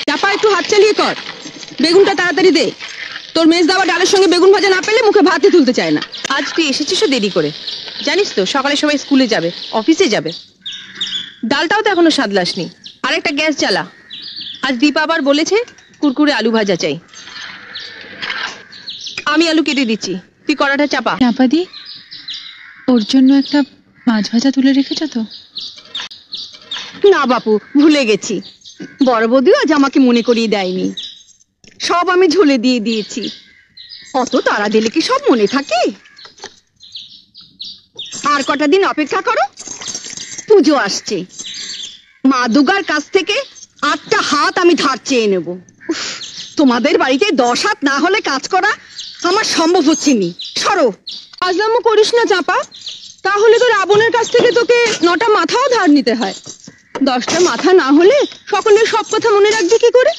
চাপা একটু হাত চালিয়ে কর, বেগুনটা তাড়াতাড়ি দে। তোর মেজ দাওয়া ডালের সঙ্গে বেগুন ভাজা না পেলে মুখে ভাতই তুলতে চায় না। আজ তুই এসেছিস দেরি করে, জানিস তো সকালে সবাই স্কুলে যাবে, অফিসে যাবে। ডালটাও তো এখনো সাদলাসনি। আর একটা গ্যাস জ্বালা। আজ দীপা আবার বলেছে কুরকুরে আলু ভাজা চাই। আমি আলু কেটে দিচ্ছি, তুই কড়াটা চাপা। চাপাদি, ওর জন্য একটা মাছ ভাজা তুলে রেখেছো তো? না বাপু, ভুলে গেছি। বড় বৌদিও আজ আমাকে মনে করিয়ে দেয়নি। সব আমি ঝোলে দিয়ে দিয়েছি। অত তাড়া দিলে কি সব মনে থাকে? আর কটা দিন অপেক্ষা করো, পুজো আসছে। মা দুর্গার কাছ থেকে 8টা হাত আমি ধার চেয়ে নেব। তোমাদের বাড়িতে 10 হাত না হলে কাজ করা আমার সম্ভব হচ্ছে নি। সরো। আজলামও করিস না চাপা, তাহলে তো রাবণের কাছ থেকে তোকে 9টা মাথাও ধার নিতে হয়। 10টা মাথা না হলে সকলের সব কথা মনে রাখবি কি করে?